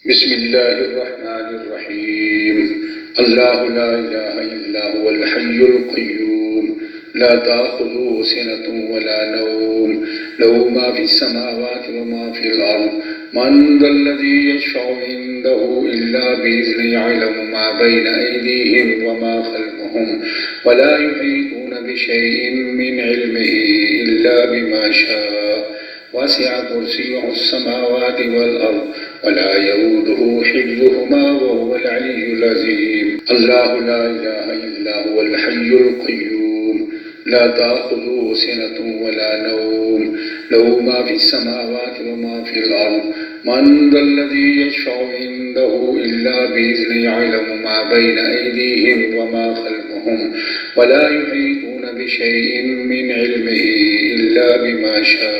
बिस्मिल्लाहिर्रहमानिर्रहीम। अल्लाहु ला इलाहा इल्ला हुवल हय्युल क़य्यूम ला ताख़ुज़ुहु सिनतुन वला नौम लहू मा फ़िस समावाति व मा फ़िल अर्ज़ मन ज़ल्लज़ी यशफ़अु इंदहु इल्ला बिइज़्निही यअलमु मा बैना अयदीहिम व मा ख़ल्फ़हुम व ला युहीतूना बिशैइन मिन इल्मिही इल्ला बिमा शाअ वसिअ कुर्सियुहु अस्समावाति वल अर्ज़ वला यऊदुहु हिफ़्ज़ुहुमा वहुवल अलिय्युल अज़ीम। अल्लाहु ला इलाहा इल्ला हुवल हय्युल क़य्यूम ला ताख़ुज़ुहु सिनतुन वला नौम लहू मा फ़िस समावाति व मा फ़िल अर्ज़ मन ज़ल्लज़ी यशफ़अु इंदहु इल्ला बिइज़्निही यअलमु मा बैना अयदीहिम व मा ख़ल्फ़हुम व ला युहीतूना बिशैइन मिन इल्मिही इल्ला बिमा शाअ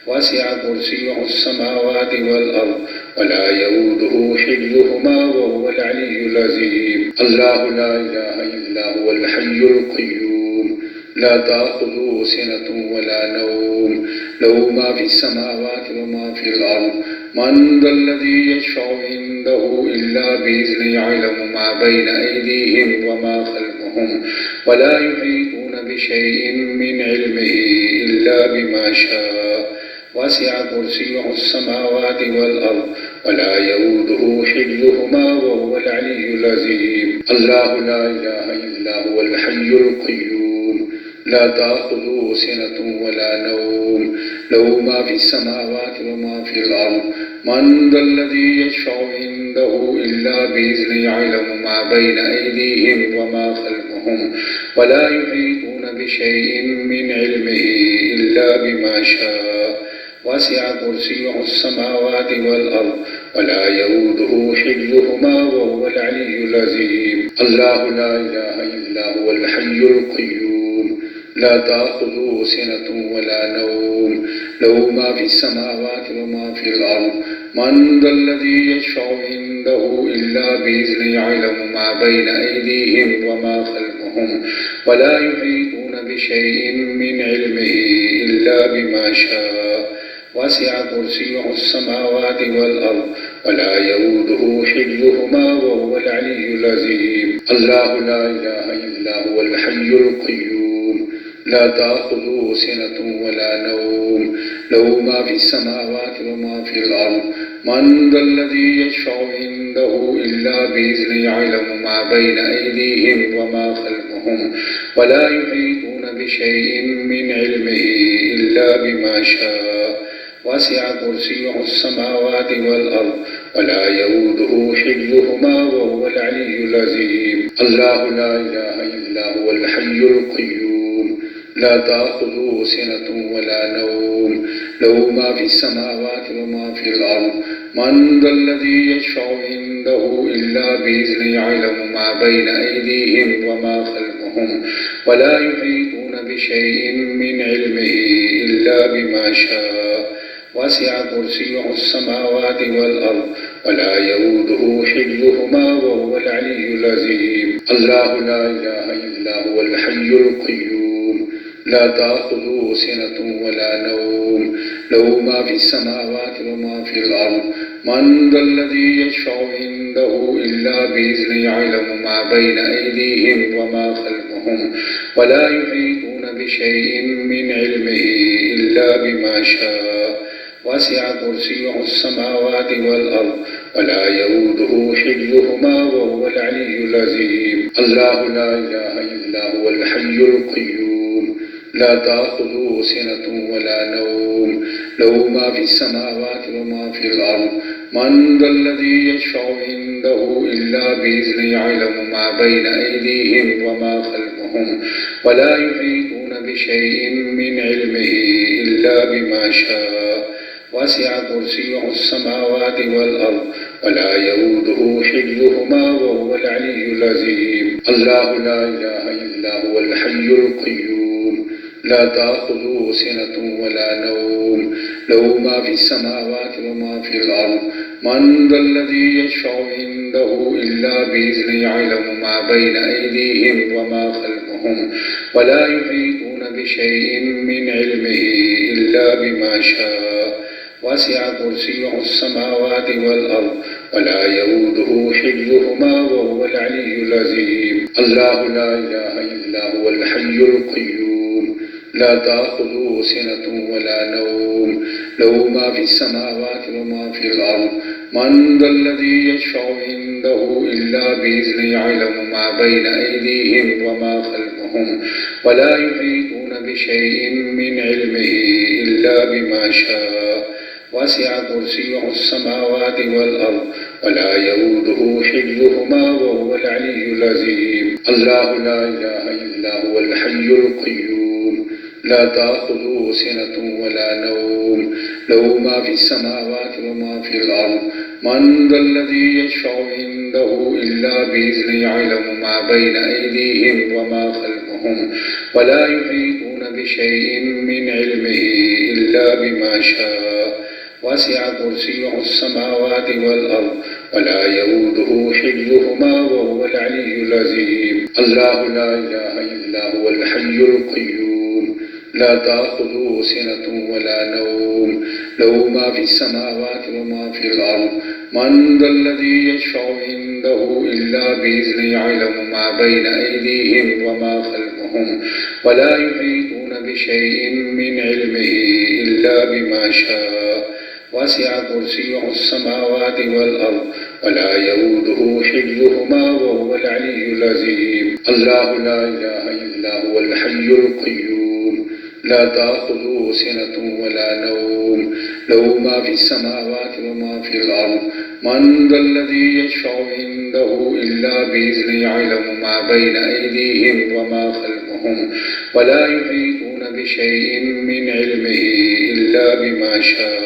वसिअ कुर्सियुहु अस्समावाति वल अर्ज़ वला यऊदुहु हिफ़्ज़ुहुमा वहुवल अलिय्युल अज़ीम। अल्लाहु ला इलाहा इल्ला हुवल हय्युल क़य्यूम ला ताख़ुज़ुहु सिनतुन वला नौम लहू मा फ़िस समावाति व मा फ़िल अर्ज़ मन ज़ल्लज़ी यशफ़अु इंदहु इल्ला बिइज़्निही यअलमु मा बैना अयदीहिम व मा ख़ल्फ़हुम व ला युहीतूना बिशैइन मिन इल्मिही इल्ला बिमा शाअ वसिअ कुर्सियुहु अस्समावाति वल अर्ज़ वला यऊदुहु हिफ़्ज़ुहुमा वहुवल अलिय्युल अज़ीम। अल्लाहु ला इलाहा इल्ला हुवल हय्युल क़य्यूम ला ताख़ुज़ुहु सिनतुन वला नौम लहू मा फ़िस समावाति व मा फ़िल अर्ज़ मन ज़ल्लज़ी यशफ़अु इंदहु इल्ला बिइज़्निही यअलमु मा बैना अयदीहिम व मा ख़ल्फ़हुम व ला युहीतूना बिशैइन मिन इल्मिही इल्ला बिमा शाअ वसिअ कुर्सियुहु अस्समावाति वल अर्ज़ वला यऊदुहु हिफ़्ज़ुहुमा वहुवल अलिय्युल अज़ीम। अल्लाहु ला इलाहा इल्ला हुवल हय्युल क़य्यूम ला ताख़ुज़ुहु सिनतुन वला नौम लहू मा फ़िस समावाति व मा फ़िल अर्ज़ मन ज़ल्लज़ी यशफ़अु इंदहु इल्ला बिइज़्निही यअलमु मा बैना अयदीहिम व मा ख़ल्फ़हुम व ला युहीतूना बिशैइन मिन इल्मिही इल्ला बिमा शाअ वसिअ कुर्सियुहु अस्समावाति वल अर्ज़ वला यऊदुहु हिफ़्ज़ुहुमा वहुवल अलिय्युल अज़ीम। अल्लाहु ला इलाहा इल्ला हुवल हय्युल क़य्यूम ला ताख़ुज़ुहु सिनतुन वला नौम लहू मा फ़िस समावाति व मा फ़िल अर्ज़ मन ज़ल्लज़ी यशफ़अु इंदहु इल्ला बिइज़्निही यअलमु मा बैना अयदीहिम व मा ख़ल्फ़हुम व ला युहीतूना बिशैइन मिन इल्मिही इल्ला बिमा शाअ वसिअ कुर्सियुहु अस्समावाति वल अर्ज़ वला यऊदुहु हिफ़्ज़ुहुमा वहुवल अलिय्युल अज़ीम। अल्लाहु ला इलाहा इल्ला हुवल हय्युल क़य्यूम ला ताख़ुज़ुहु सिनतुन वला नौम लहू मा फ़िस समावाति व मा फ़िल अर्ज़ मन ज़ल्लज़ी यशफ़अु इंदहु इल्ला बिइज़्निही यअलमु मा बैना अयदीहिम व मा ख़ल्फ़हुम व ला युहीतूना बिशैइन मिन इल्मिही इल्ला बिमा शाअ वसिअ कुर्सियुहु अस्समावाति वल अर्ज़ वला यऊदुहु हिफ़्ज़ुहुमा वहुवल अलिय्युल अज़ीम। अल्लाहु ला इलाहा इल्ला हुवल हय्युल क़य्यूम ला ताख़ुज़ुहु सिनतुन वला नौम लहू मा फ़िस समावाति व मा फ़िल अर्ज़ मन ज़ल्लज़ी यशफ़अु इंदहु इल्ला बिइज़्निही यअलमु मा बैना अयदीहिम व मा ख़ल्फ़हुम व ला युहीतूना बिशैइन मिन इल्मिही इल्ला बिमा शाअ वसिअ कुर्सियुहु अस्समावाति वल अर्ज़ वला यऊदुहु हिफ़्ज़ुहुमा वहुवल अलिय्युल अज़ीम। अल्लाहु ला इलाहा इल्ला हुवल हय्युल क़य्यूम ला ताख़ुज़ुहु सिनतुन वला नौम लहू मा फ़िस समावाति व मा फ़िल अर्ज़ मन ज़ल्लज़ी यशफ़अु इंदहु इल्ला बिइज़्निही यअलमु मा बैना अयदीहिम व मा ख़ल्फ़हुम व ला युहीतूना बिशैइन मिन इल्मिही इल्ला बिमा शाअ वसिअ कुर्सियुहु अस्समावाति वल अर्ज़ वला यऊदुहु हिफ़्ज़ुहुमा वहुवल अलिय्युल अज़ीम। अल्लाहु ला इलाहा इल्ला हुवल हय्युल क़य्यूम ला ताख़ुज़ुहु सिनतुन वला नौम लहू मा फ़िस समावाति व मा फ़िल अर्ज़ मन ज़ल्लज़ी यशफ़अु इंदहु इल्ला बिइज़्निही यअलमु मा बैना अयदीहिम व मा ख़ल्फ़हुम व ला युहीतूना बिशैइन मिन इल्मिही इल्ला बिमा शाअ वसिअ कुर्सियुहु अस्समावाति वल अर्ज़ ولا يؤوده حفظهما وهو العلي العظيم. الله لا إله إلا هو الحي القيوم لا تأخذه سنة ولا نوم له ما في السماوات وما في الأرض. من ذا الذي يشفع عنده إلا بإذنه يعلم ما بين أيديهم وما خلفهم ولا يحيطون بشيء من علمه إلا بما شاء وسع كرسيه السماوات والأرض ولا يؤوده حفظهما وهو العلي العظيم. الله لا إله إلا هو الحي القيوم لا تأخذه سنة ولا نوم له ما في السماوات وما في الأرض. من ذا الذي يشفع عنده إلا بإذنه يعلم ما بين أيديهم وما خلفهم ولا يحيطون بشيء من علمه إلا بما شاء وسع كرسيه السماوات والأرض ولا يؤوده حفظهما وهو العلي العظيم. الله لا إله إلا هو الحي القيوم لا تأخذه سنة ولا نوم له ما في السماوات وما في الأرض. من ذا الذي يشفع عنده إلا بإذنه يعلم ما بين أيديهم وما خلفهم ولا يحيطون بشيء من علمه إلا بما شاء وسع كرسيه السماوات والأرض ولا يؤوده حفظهما وهو العلي العظيم. الله لا إله إلا هو الحي القيوم لا تأخذه سنة ولا نوم له ما في السماوات وما في الأرض. من ذا الذي يشفع عنده إلا بإذنه يعلم ما بين أيديهم وما خلفهم ولا يحيطون بشيء من علمه إلا بما شاء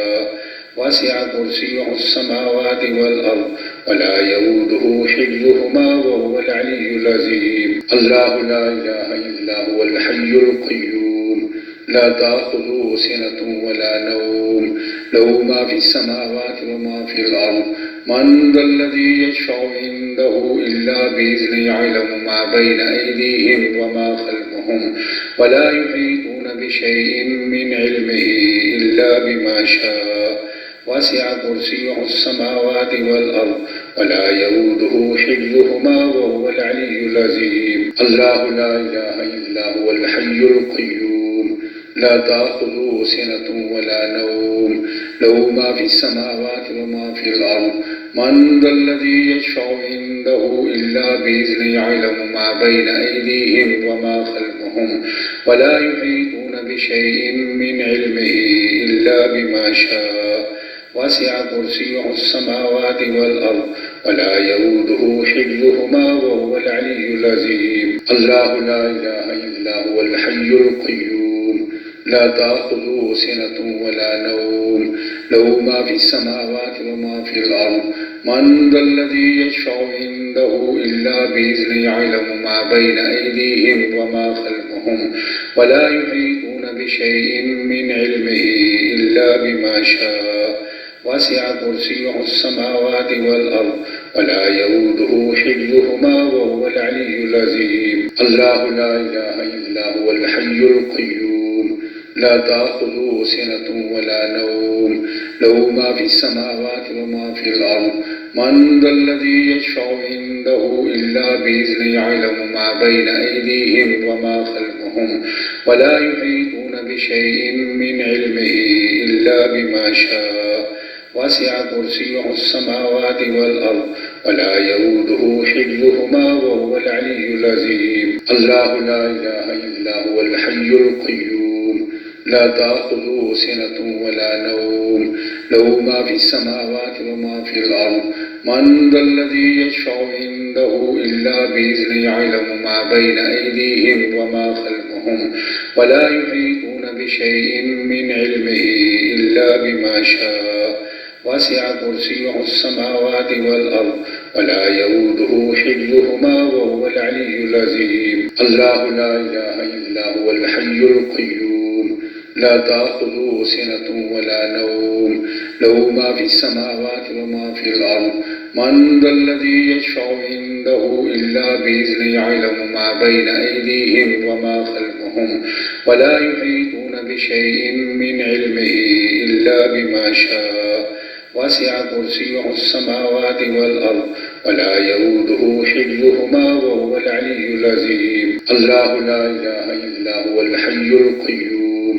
وسع كرسيه السماوات والأرض ولا يؤوده حفظهما وهو العلي العظيم. الله لا إله إلا هو الحي القيوم لا تأخذه سنة ولا نوم له ما في السماوات وما في الأرض. من ذا الذي يشفع عنده إلا بإذنه يعلم ما بين أيديهم وما خلفهم ولا يحيطون بشيء من علمه إلا بما شاء وسع كرسيه السماوات والأرض ولا يؤوده حفظهما وهو العلي العظيم. الله لا إله إلا هو الحي القيوم لا تأخذه سنة ولا نوم له ما في السماوات وما في الأرض. من ذا الذي يشفع عنده إلا بإذنه يعلم ما بين أيديهم وما خلفهم ولا يحيطون بشيء من علمه إلا بما شاء وسع كرسيه السماوات والأرض ولا يؤوده حفظهما وهو العلي العظيم. الله لا إله إلا هو الحي القيوم لا تأخذه سنة ولا نوم له ما في السماوات وما في الأرض. من ذا الذي يشفع عنده إلا بإذنه يعلم ما بين أيديهم وما خلفهم ولا يحيطون بشيء من علمه إلا بما شاء وسع كرسيه السماوات والأرض ولا يؤوده حفظهما وهو العلي العظيم. الله لا إله إلا هو الحي القيوم لا تأخذه سنة ولا نوم له ما في السماوات وما في الأرض. من ذا الذي يشفع عنده إلا بإذنه يعلم ما بين أيديهم وما خلفهم ولا يحيطون بشيء من علمه إلا بما شاء وسع كرسيه السماوات والأرض ولا يؤوده حفظهما وهو العلي العظيم. الله لا إله إلا هو الحي القيوم لا تأخذه سنة ولا نوم له ما في السماوات وما في الأرض. من ذا الذي يشفع عنده إلا بإذنه يعلم ما بين أيديهم وما خلفهم ولا يحيطون بشيء من علمه إلا بما شاء وسع كرسيه السماوات والأرض ولا يؤوده حفظهما وهو العلي العظيم. الله لا إله إلا هو الحي القيوم لا تأخذه سنة ولا نوم له ما في السماوات وما في الأرض. من ذا الذي يشفع عنده إلا بإذنه يعلم ما بين أيديهم وما خلفهم ولا يحيطون بشيء من علمه إلا بما شاء वसिअ कुर्सियुहु अस्समावाति वल अर्द वला यऊदुहु हिफ्ज़ुहुमा वहुवल अलिय्युल अज़ीम। अल्लाहु ला इलाहा इल्ला हुवल हय्युल क़य्यूम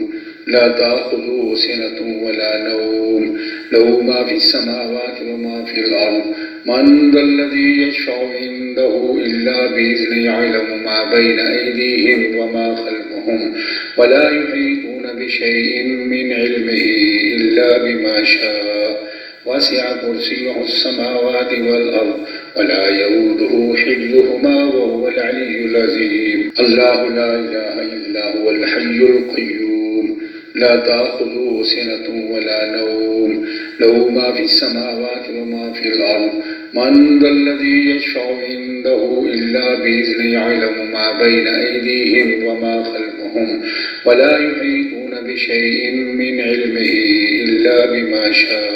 ला ताख़ुज़ुहु सिनतुन वला नौम लहु मा फ़िस समावाति व मा फ़िल अर्द मन ज़ल्लज़ी यशफ़अु इंदहु इल्ला बिइज़्निहि यअलमु मा बैन अयदीहिम व मा ख़ल्फ़हुम वला युहीतून बिशैइन मिन इल्मिहि इल्ला बिमा शाअ वसिअ कुर्सियुहु अस्समावाति वल अर्द वला यऊदुहु हिफ्ज़ुहुमा वहुवल अलिय्युल अज़ीम। अल्लाहु ला इलाहा इल्ला हुवल हय्युल क़य्यूम ला ताख़ुज़ुहु सिनतुन वला नौम लहु मा फ़िस समावाति व मा फ़िल अर्द मन ज़ल्लज़ी यशफ़अु इंदहु इल्ला बिइज़्निहि यअलमु मा बैन अयदीहिम व मा ख़ल्फ़हुम वला युहीतून बिशैइन मिन इल्मिहि इल्ला बिमा शाअ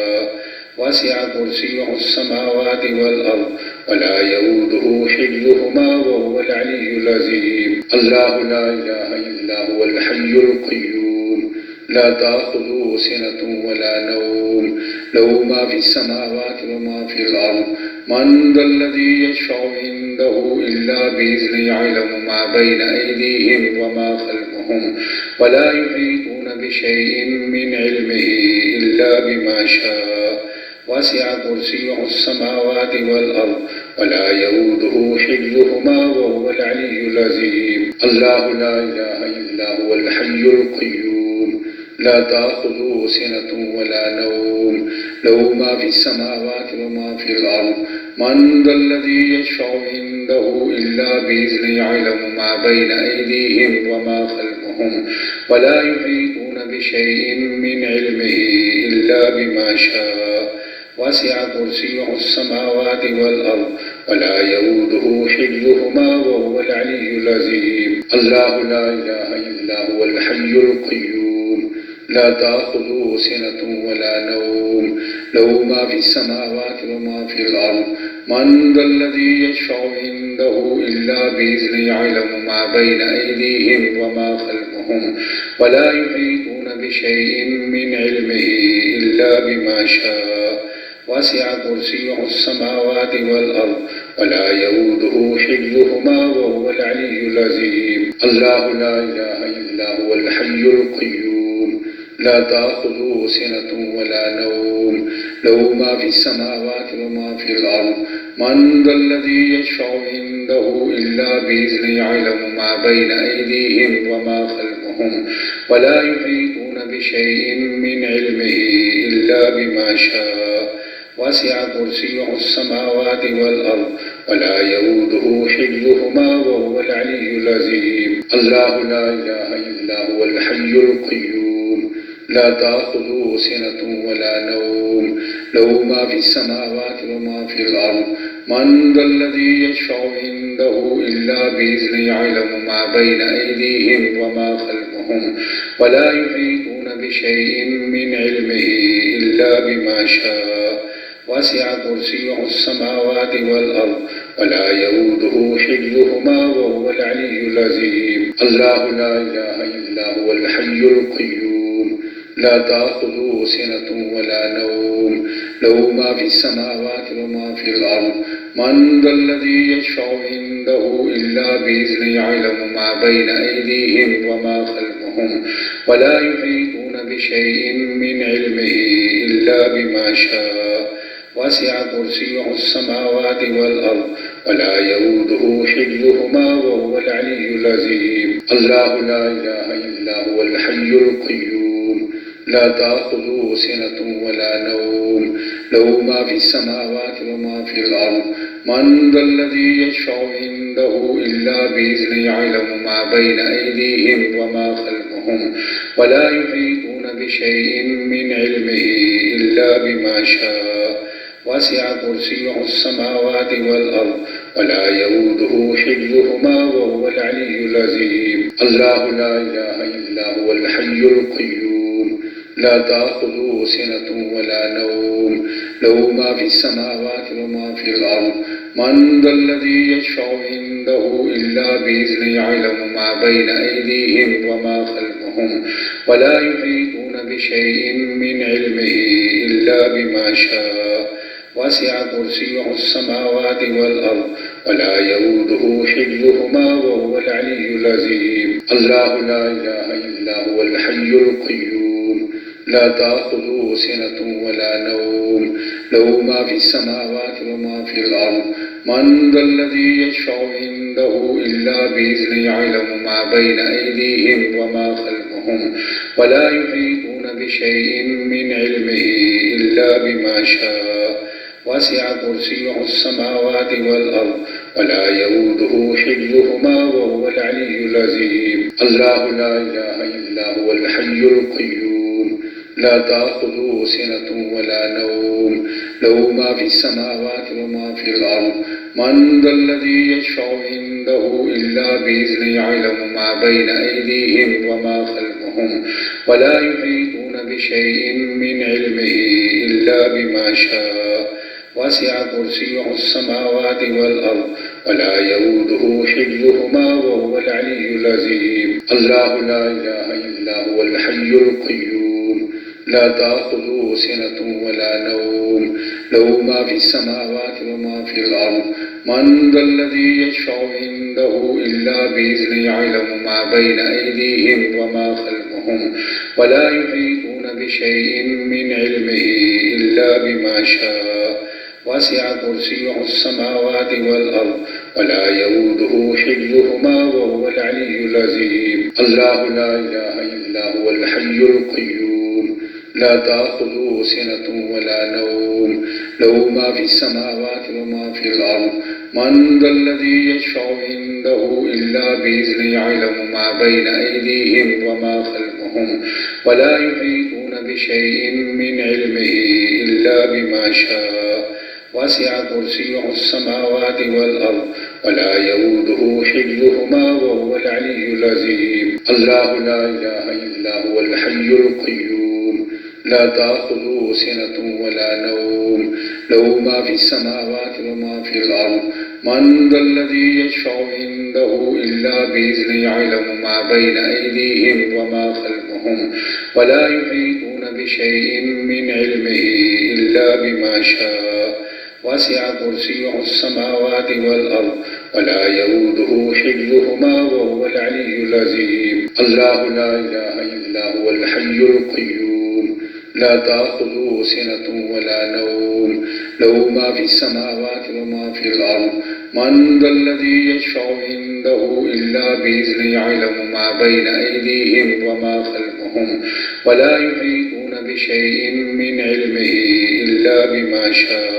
वसिअ कुर्सियुहु अस्समावाति वल अर्द वला यऊदुहु हिफ्ज़ुहुमा वहुवल अलिय्युल अज़ीम। अल्लाहु ला इलाहा इल्ला हुवल हय्युल क़य्यूम ला ताख़ुज़ुहु सिनतुन वला नौम लहु मा फ़िस समावाति व मा फ़िल अर्द मन ज़ल्लज़ी यशफ़अु इंदहु इल्ला बिइज़्निहि यअलमु मा बैन अयदीहिम व मा ख़ल्फ़हुम वला युहीतून बिशैइन मिन इल्मिहि इल्ला बिमा शाअ वसिअ कुर्सियुहु अस्समावाति वल अर्द वला यऊदुहु हिफ्ज़ुहुमा वहुवल अलिय्युल अज़ीम। अल्लाहु ला इलाहा इल्ला हुवल हय्युल क़य्यूम ला ताख़ुज़ुहु सिनतुन वला नौम लहु मा फ़िस समावाति व मा फ़िल अर्द मन ज़ल्लज़ी यशफ़अु इंदहु इल्ला बिइज़्निहि यअलमु मा बैन अयदीहिम व मा ख़ल्फ़हुम वला युहीतून बिशैइन मिन इल्मिहि इल्ला बिमा शाअ वसिअ कुर्सियुहु अस्समावाति वल अर्द वला यऊदुहु हिफ्ज़ुहुमा वहुवल अलिय्युल अज़ीम। अल्लाहु ला इलाहा इल्ला हुवल हय्युल क़य्यूम ला ताख़ुज़ुहु सिनतुन वला नौम लहु मा फ़िस समावाति व मा फ़िल अर्द मन ज़ल्लज़ी यशफ़अु इंदहु इल्ला बिइज़्निहि यअलमु मा बैन अयदीहिम व मा ख़ल्फ़हुम वला युहीतून बिशैइन मिन इल्मिहि इल्ला बिमा शाअ वसिअ कुर्सियुहु अस्समावाति वल अर्द वला यऊदुहु हिफ्ज़ुहुमा वहुवल अलिय्युल अज़ीम। अल्लाहु ला इलाहा इल्ला हुवल हय्युल क़य्यूम ला ताख़ुज़ुहु सिनतुन वला नौम लहु मा फ़िस समावाति व मा फ़िल अर्द मन ज़ल्लज़ी यशफ़अु इंदहु इल्ला बिइज़्निहि यअलमु मा बैन अयदीहिम व मा ख़ल्फ़हुम वला युहीतून बिशैइन मिन इल्मिहि इल्ला बिमा शाअ वसिअ कुर्सियुहु अस्समावाति वल अर्द वला यऊदुहु हिफ्ज़ुहुमा वहुवल अलिय्युल अज़ीम। अल्लाहु ला इलाहा इल्ला हुवल हय्युल क़य्यूम ला ताख़ुज़ुहु सिनतुन वला नौम लहु मा फ़िस समावाति व मा फ़िल अर्द मन ज़ल्लज़ी यशफ़अु इंदहु इल्ला बिइज़्निहि यअलमु मा बैन अयदीहिम व मा ख़ल्फ़हुम वला युहीतून बिशैइन मिन इल्मिहि इल्ला बिमा शाअ वसिअ कुर्सियुहु अस्समावाति वल अर्द वला यऊदुहु हिफ्ज़ुहुमा वहुवल अलिय्युल अज़ीम। अल्लाहु ला इलाहा इल्ला हुवल हय्युल क़य्यूम ला ताख़ुज़ुहु सिनतुन वला नौम लहु मा फ़िस समावाति व मा फ़िल अर्द मन ज़ल्लज़ी यशफ़अु इंदहु इल्ला बिइज़्निहि यअलमु मा बैन अयदीहिम व मा ख़ल्फ़हुम वला युहीतून बिशैइन मिन इल्मिहि इल्ला बिमा शाअ वसिअ कुर्सियुहु अस्समावाति वल अर्द वला यऊदुहु हिफ्ज़ुहुमा वहुवल अलिय्युल अज़ीम। अल्लाहु ला इलाहा इल्ला हुवल हय्युल क़य्यूम ला ताख़ुज़ुहु सिनतुन वला नौम लहु मा फ़िस समावाति व मा फ़िल अर्द मन ज़ल्लज़ी यशफ़अु इंदहु इल्ला बिइज़्निहि यअलमु मा बैन अयदीहिम व मा ख़ल्फ़हुम वला युहीतून बिशैइन मिन इल्मिहि इल्ला बिमा शाअ वसिअ कुर्सियुहु अस्समावाति वल अर्द वला यऊदुहु हिफ्ज़ुहुमा वहुवल अलिय्युल अज़ीम। अल्लाहु ला इलाहा इल्ला हुवल हय्युल क़य्यूम ला ताख़ुज़ुहु सिनतुन वला नौम लहु मा फ़िस समावाति व मा फ़िल अर्द मन ज़ल्लज़ी यशफ़अु इंदहु इल्ला बिइज़्निहि यअलमु मा बैन अयदीहिम व मा ख़ल्फ़हुम वला युहीतून बिशैइन मिन इल्मिहि इल्ला إلا بما شاء وسع كرسيه السماوات والأرض ولا يؤوده حفظهما وهو العلي العظيم الله لا إله إلا هو الحي القيوم لا تأخذه سنة ولا نوم له ما في السماوات وما في الأرض من ذا الذي يشفع عنده إلا بإذنه يعلم ما بين أيديهم وما خلفهم ولا يحيطون بشيء من علمه إلا بما شاء وسع كرسيه السماوات والأرض ولا يؤوده حفظهما وهو العلي العظيم الله لا إله إلا هو الحي القيوم لا تأخذه سنة ولا نوم له ما في السماوات وما في الأرض من ذا الذي يشفع عنده إلا بإذنه يعلم ما بين أيديهم وما خلفهم ولا يحيطون بشيء من علمه إلا بما شاء وسع كرسيه السماوات والأرض ولا يؤوده حفظهما وهو العلي العظيم الله لا إله إلا هو الحي القيوم لا تأخذه سنة ولا نوم له ما في السماوات وما في الأرض من ذا الذي يشفع عنده إلا بإذنه يعلم ما بين أيديهم وما خلفهم ولا يحيطون بشيء من علمه إلا بما شاء وسع كرسيه السماوات والأرض ولا يؤوده حفظهما وهو العلي العظيم الله لا إله إلا هو الحي القيوم لا تأخذه سنة ولا نوم له ما في السماوات وما في الأرض من ذا الذي يشفع عنده إلا بإذنه يعلم ما بين أيديهم وما خلفهم ولا يحيطون بشيء من علمه إلا بما شاء وسع كرسيه السماوات والأرض ولا يؤوده حفظهما وهو العلي العظيم الله لا إله إلا هو الحي القيوم لا تأخذه سنة ولا نوم له ما في السماوات وما في الأرض من ذا الذي يشفع عنده إلا بإذنه يعلم ما بين أيديهم وما خلفهم ولا يحيطون بشيء من علمه إلا بما شاء وسع كرسيه السماوات والأرض ولا يؤوده حفظهما وهو العلي العظيم الله لا إله إلا هو الحي القيوم لا تأخذه سنة ولا نوم له ما في السماوات وما في الأرض من ذا الذي يشفع عنده إلا بإذنه يعلم ما بين أيديهم وما خلفهم ولا يحيطون بشيء من علمه إلا بما شاء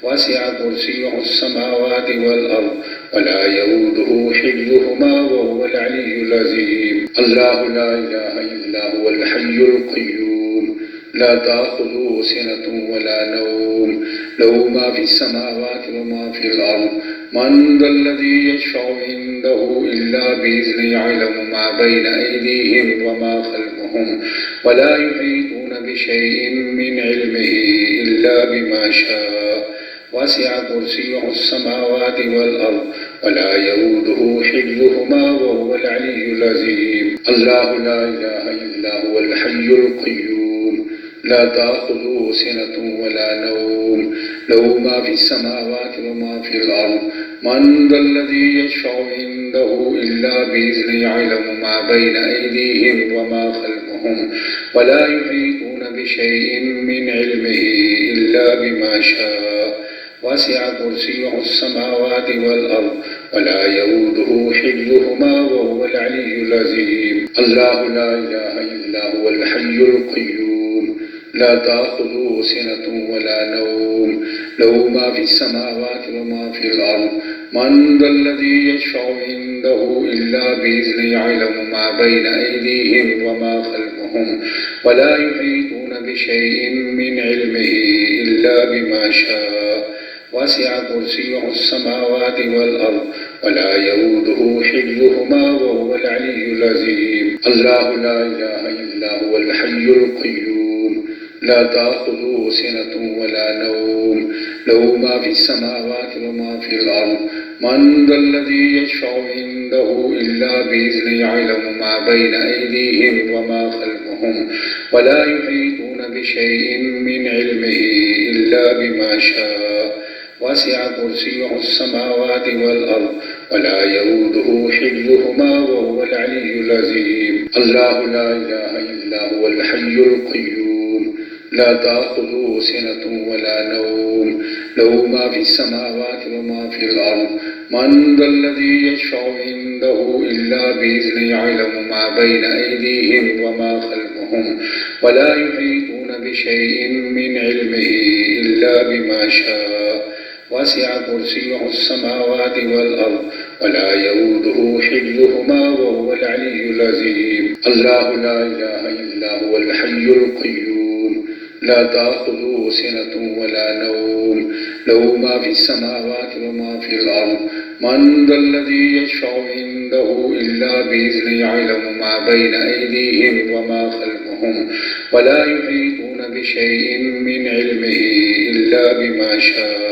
وسع كرسيه السماوات والأرض ولا يؤوده حفظهما وهو العلي العظيم الله لا إله إلا هو الحي القيوم لا تأخذه سنة ولا نوم له ما في السماوات وما في الأرض من ذا الذي يشفع عنده إلا بإذنه يعلم ما بين أيديهم وما خلفهم ولا يحيطون بشيء من علمه إلا بما شاء وسع كرسيه السماوات والأرض ولا يؤوده حفظهما وهو العلي العظيم الله لا إله إلا هو الحي القيوم لا تأخذه سنة ولا نوم له ما في السماوات وما في الأرض من ذا الذي يشفع عنده إلا بإذنه يعلم ما بين أيديهم وما خلفهم ولا يحيطون بشيء من علمه إلا بما شاء وسع كرسيه السماوات والأرض ولا يؤوده حفظهما وهو العلي العظيم الله لا إله إلا هو الحي القيوم لا تأخذه سنة ولا نوم له ما في السماوات وما في الأرض من ذا الذي يشفع عنده إلا بإذنه يعلم ما بين أيديهم وما خلفهم ولا يحيطون بشيء من علمه إلا بما شاء وسع كرسيه السماوات والأرض ولا يؤوده حفظهما وهو العلي العظيم الله لا إله إلا هو الحي القيوم لا تأخذه سنة ولا نوم له ما في السماوات وما في الأرض من ذا الذي يشفع عنده إلا بإذنه يعلم ما بين أيديهم وما خلفهم ولا يحيطون بشيء من علمه إلا بما شاء وسع كرسيه السماوات والأرض ولا يؤوده حفظهما وهو العلي العظيم الله لا إله إلا هو الحي القيوم لا تأخذه سنة ولا نوم له ما في السماوات وما في الأرض من ذا الذي يشفع عنده إلا بإذنه يعلم ما بين أيديهم وما خلفهم ولا يحيطون بشيء من علمه إلا بما شاء وسع كرسيه السماوات والأرض ولا يؤوده حفظهما وهو العلي العظيم الله لا إله إلا هو الحي القيوم لا تأخذه سنة ولا نوم له ما في السماوات وما في الأرض من ذا الذي يشفع عنده إلا بإذنه يعلم ما بين أيديهم وما خلفهم ولا يحيطون بشيء من علمه إلا بما شاء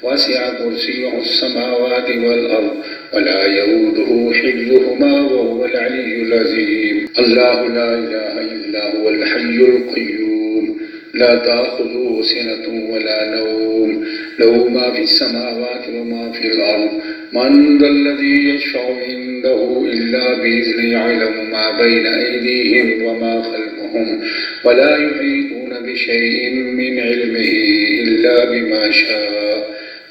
وسع كرسيه السماوات والأرض ولا يؤوده حفظهما وهو العلي العظيم الله لا إله إلا هو الحي القيوم لا تأخذه سنة ولا نوم له ما في السماوات وما في الأرض من ذا الذي يشفع عنده إلا بإذنه يعلم ما بين أيديهم وما خلفهم ولا يحيطون بشيء من علمه إلا بما شاء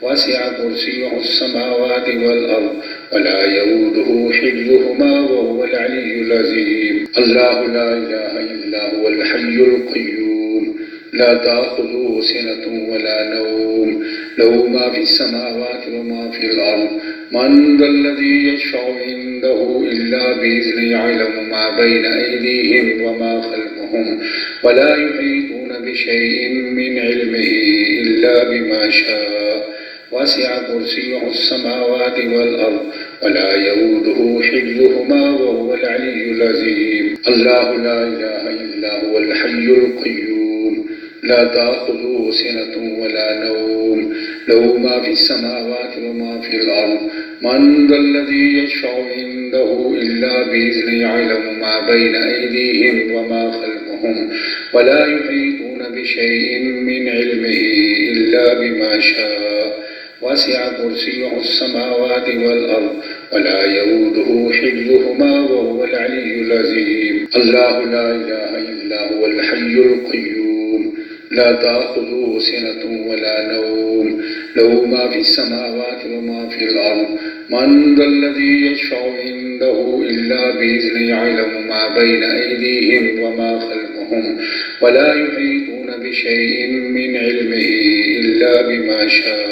وسع كرسيه السماوات والأرض ولا يؤوده حفظهما وهو العلي العظيم الله لا إله إلا هو الحي القيوم لا تأخذه سنة ولا نوم له ما في السماوات وما في الأرض من ذا الذي يشفع عنده إلا بإذنه يعلم ما بين أيديهم وما خلفهم ولا يحيطون بشيء من علمه إلا بما شاء وسع كرسيه السماوات والأرض ولا يؤوده حفظهما وهو العلي العظيم الله لا إله إلا هو الحي القيوم لا تأخذه سنة ولا نوم له ما في السماوات وما في الأرض من ذا الذي يشفع عنده إلا بإذنه يعلم ما بين أيديهم وما خلفهم ولا يحيطون بشيء من علمه إلا بما شاء وسع كرسيه السماوات والأرض ولا يؤوده حفظهما وهو العلي العظيم الله لا إله إلا هو الحي القيوم لا تأخذه سنة ولا نوم له ما في السماوات وما في الأرض من ذا الذي يشفع عنده إلا بإذنه يعلم ما بين أيديهم وما خلفهم ولا يحيطون بشيء من علمه إلا بما شاء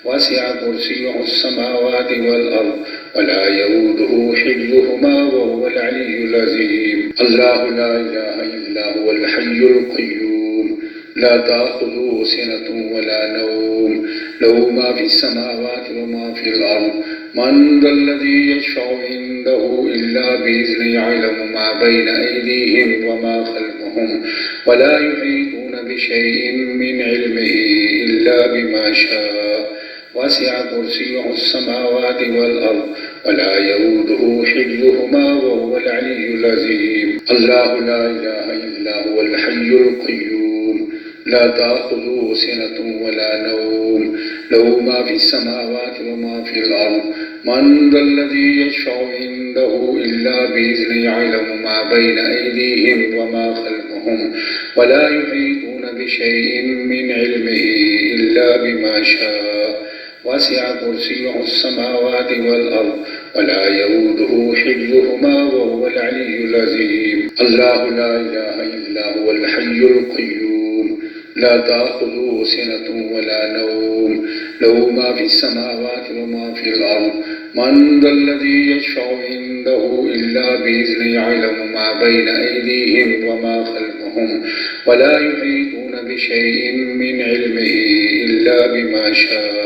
وسع كرسيه السماوات والأرض ولا يؤوده حفظهما وهو العلي العظيم الله لا إله إلا هو الحي القيوم لا تأخذه سنة ولا نوم له ما في السماوات وما في الأرض من ذا الذي يشفع عنده إلا بإذنه يعلم ما بين أيديهم وما خلفهم ولا يحيطون بشيء من علمه إلا بما شاء وسع كرسيه السماوات والأرض ولا يؤوده حفظهما وهو العلي العظيم الله لا إله إلا هو الحي القيوم لا تأخذه سنة ولا نوم له ما في السماوات وما في الأرض من ذا الذي يشفع عنده إلا بإذنه يعلم ما بين أيديهم وما خلفهم ولا يحيطون بشيء من علمه إلا بما شاء وسع كرسيه السماوات والأرض ولا يؤوده حفظهما وهو العلي العظيم الله لا إله إلا هو الحي القيوم لا تأخذه سنة ولا نوم له ما في السماوات وما في الأرض من ذا الذي يشفع عنده إلا بإذنه يعلم ما بين أيديهم وما خلفهم ولا يحيطون بشيء من علمه إلا بما شاء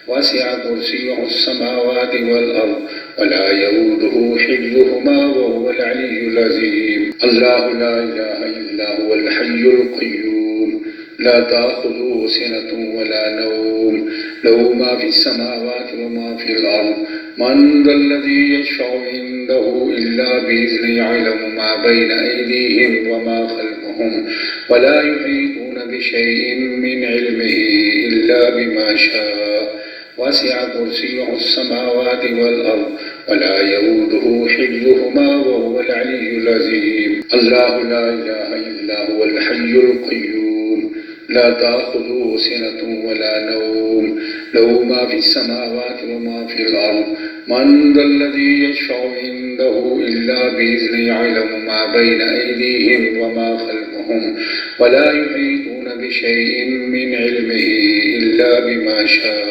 وسع كرسيه السماوات والأرض ولا يؤوده حفظهما وهو العلي العظيم الله لا إله إلا هو الحي القيوم لا تأخذه سنة ولا نوم له ما في السماوات وما في الأرض من ذا الذي يشفع عنده إلا بإذنه يعلم ما بين أيديهم وما خلفهم خلفهم ولا يحيطون بشيء من علمه إلا بما شاء وسع كرسيه السماوات والأرض ولا يؤوده حفظهما وهو العلي العظيم الله لا إله إلا هو الحي القيوم لا تأخذه سنة ولا نوم له ما في السماوات وما في الأرض من ذا الذي يشفع عنده إلا بإذنه يعلم ما بين أيديهم وما خلفهم ولا يحيطون بشيء من علمه إلا بما شاء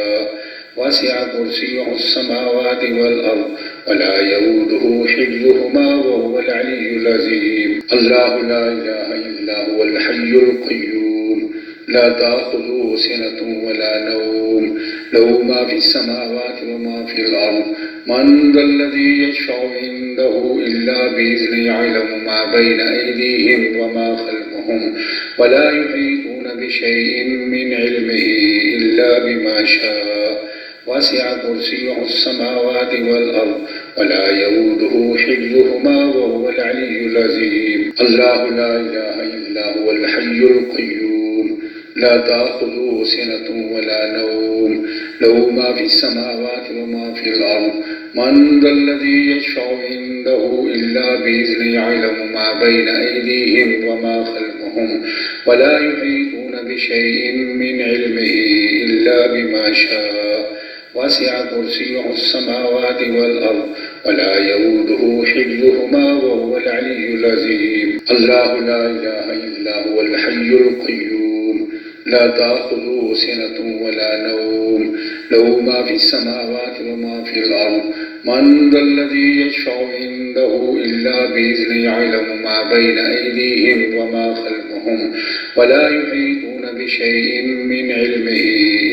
وسع كرسيه السماوات والأرض ولا يؤوده حفظهما وهو العلي العظيم الله لا إله إلا هو الحي القيوم لا تأخذه سنة ولا نوم له ما في السماوات وما في الأرض من ذا الذي يشفع عنده إلا بإذنه يعلم ما بين أيديهم وما خلفهم ولا يحيطون بشيء من علمه إلا بما شاء وسع كرسيه السماوات والأرض ولا يؤوده حفظهما وهو العلي العظيم الله لا إله إلا هو الحي القيوم لا تأخذه سنة ولا نوم له ما في السماوات وما في الأرض من ذا الذي يشفع عنده إلا بإذنه يعلم ما بين أيديهم وما خلفهم ولا يحيطون بشيء من علمه إلا بما شاء وسع كرسيه السماوات والأرض ولا يؤوده حفظهما وهو العلي العظيم الله لا إله إلا هو الحي القيوم لا تأخذه سنة ولا نوم له ما في السماوات وما في الأرض من ذا الذي يشفع عنده إلا بإذنه يعلم ما بين أيديهم وما خلفهم ولا يحيطون بشيء من علمه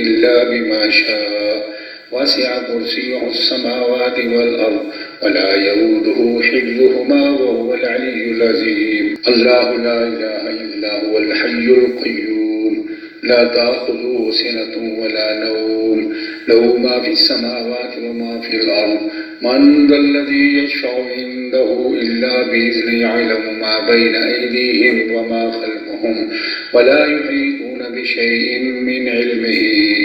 إلا بما شاء وسع كرسيه السماوات والأرض ولا يؤوده حفظهما وهو العلي العظيم الله لا إله إلا هو الحي القيوم لا تأخذه سنة ولا نوم له ما في السماوات وما في الأرض من ذا الذي يشفع عنده إلا بإذنه يعلم ما بين أيديهم وما خلفهم ولا يحيطون بشيء من علمه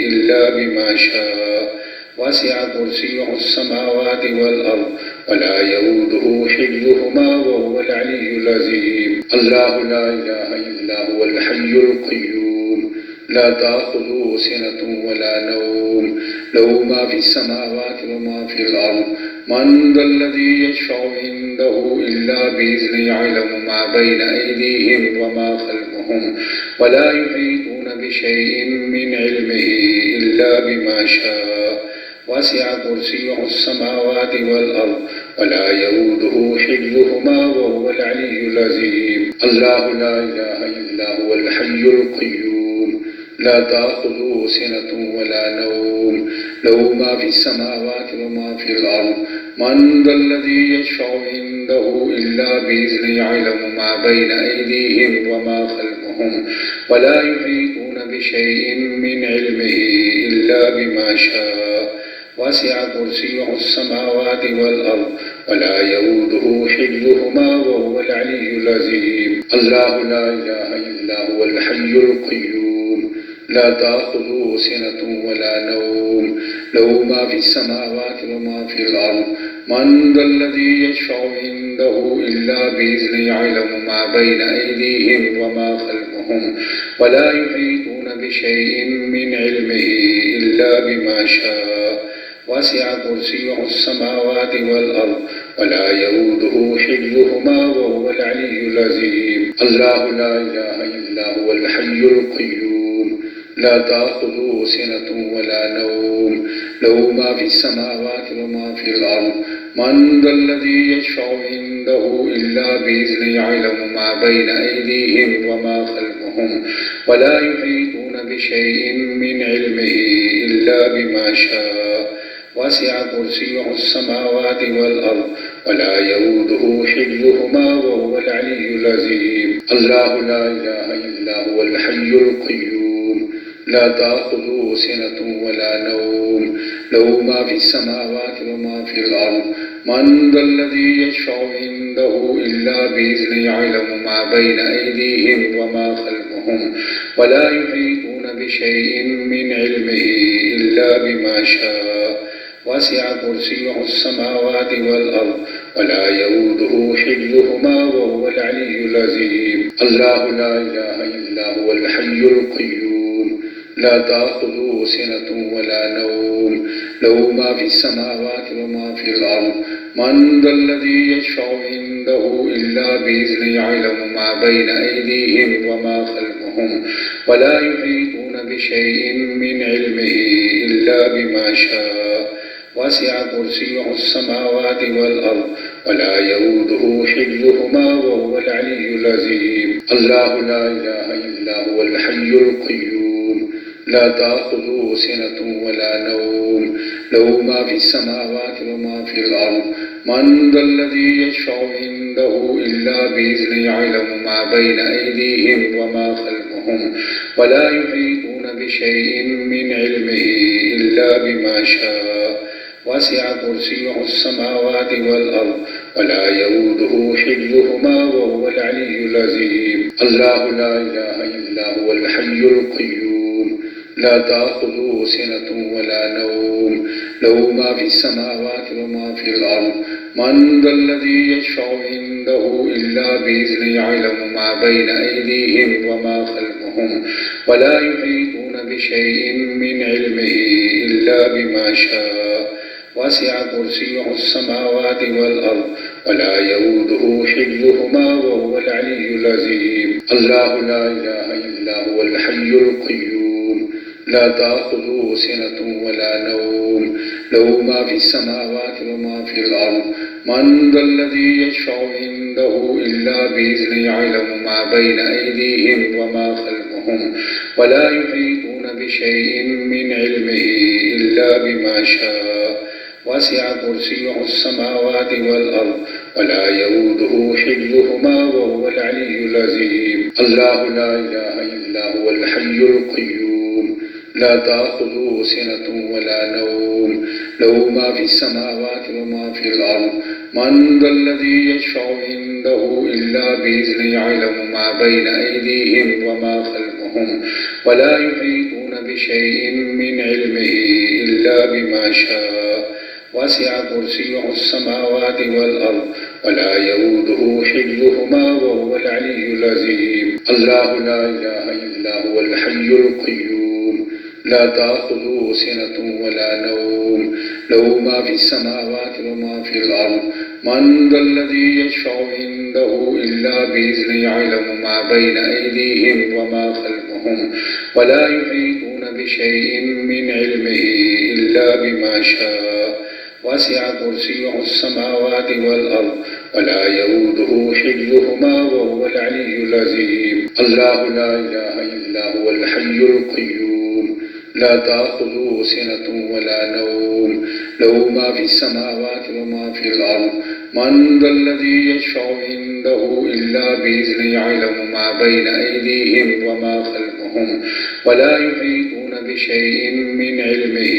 إلا بما شاء وسع كرسيه السماوات والأرض ولا يؤوده حفظهما وهو العلي العظيم الله لا إله إلا هو الحي القيوم لا تأخذه سنة ولا نوم له ما في السماوات وما في الأرض من ذا الذي يشفع عنده إلا بإذنه يعلم ما بين أيديهم وما خلفهم ولا يحيطون بشيء من علمه إلا بما شاء وسع كرسيه السماوات والأرض ولا يؤوده حفظهما وهو العلي العظيم الله لا إله إلا هو الحي القيوم لا تأخذه سنة ولا نوم له ما في السماوات وما في الأرض من ذا الذي يشفع عنده إلا بإذنه يعلم ما بين أيديهم وما خلفهم ولا يحيطون بشيء من علمه إلا بما شاء وسع كرسيه السماوات والأرض ولا يؤوده حفظهما وهو العلي العظيم الله لا إله إلا هو الحي القيوم لا تأخذه سنة ولا نوم له ما في السماوات وما في الأرض من ذا الذي يشفع عنده إلا بإذنه يعلم ما بين أيديهم وما خلفهم ولا يحيطون بشيء من علمه إلا بما شاء وسع كرسيه السماوات والأرض ولا يؤوده حفظهما وهو العلي العظيم الله لا إله إلا هو الحي القيوم لا تأخذه سنة ولا نوم له ما في السماوات وما في الأرض من ذا الذي يشفع عنده إلا بإذنه يعلم ما بين أيديهم وما خلفهم ولا يحيطون بشيء من علمه إلا بما شاء وسع كرسيه السماوات والأرض ولا يؤوده حفظهما وهو العلي العظيم الله لا إله إلا هو الحي القيوم لا تأخذه سنة ولا نوم له ما في السماوات وما في الأرض من ذا الذي يشفع عنده إلا بإذنه يعلم ما بين أيديهم وما خلفهم ولا يحيطون بشيء من علمه إلا بما شاء وسع كرسيه السماوات والأرض ولا يؤوده حفظهما وهو العلي العظيم. الله لا إله إلا هو الحي القيوم لا تأخذه سنة ولا نوم له ما في السماوات وما في الأرض. من ذا الذي يشفع عنده إلا بإذنه يعلم ما بين أيديهم وما خلفهم ولا يحيطون بشيء من علمه إلا بما شاء وسع كرسيه السماوات والأرض ولا يؤوده حفظهما وهو العلي العظيم. الله لا إله إلا هو الحي القيوم لا تأخذه سنة ولا نوم له ما في السماوات وما في الأرض. من ذا الذي يشفع عنده إلا بإذنه يعلم ما بين أيديهم وما خلفهم ولا يحيطون بشيء من علمه إلا بما شاء وسع كرسيه السماوات والأرض ولا يؤوده حفظهما وهو العلي العظيم. الله لا إله إلا هو الحي القيوم لا تأخذه سنة ولا نوم له ما في السماوات وما في الأرض. من ذا الذي يشفع عنده إلا بإذنه يعلم ما بين أيديهم وما خلفهم ولا يحيطون بشيء من علمه إلا بما شاء وسع كرسيه السماوات والأرض ولا يؤوده حفظهما وهو العلي العظيم. الله لا إله إلا هو الحي القيوم لا تأخذه سنة ولا نوم له ما في السماوات وما في الأرض. من ذا الذي يشفع عنده إلا بإذنه يعلم ما بين أيديهم وما خلفهم ولا يحيطون بشيء من علمه إلا بما شاء وسع كرسيه السماوات والأرض ولا يؤوده حفظهما وهو العلي العظيم. الله لا إله إلا هو الحي القيوم لا تأخذه سنة ولا نوم له ما في السماوات وما في الأرض. من ذا الذي يشفع عنده إلا بإذنه يعلم ما بين أيديهم وما خلفهم ولا يحيطون بشيء من علمه إلا بما شاء وسع كرسيه السماوات والأرض ولا يؤوده حفظهما وهو العلي العظيم. الله لا إله إلا هو الحي القيوم لا تأخذه سنة ولا نوم له ما في السماوات وما في الأرض. من ذا الذي يشفع عنده إلا بإذنه يعلم ما بين أيديهم وما خلفهم ولا يحيطون بشيء من علمه إلا بما شاء وسع كرسيه السماوات والأرض ولا يؤوده حفظهما وهو العلي العظيم. الله لا إله إلا هو الحي القيوم لا تأخذه سنة ولا نوم له ما في السماوات وما في الأرض. من ذا الذي يشفع عنده إلا بإذنه يعلم ما بين أيديهم وما خلفهم ولا يحيطون بشيء من علمه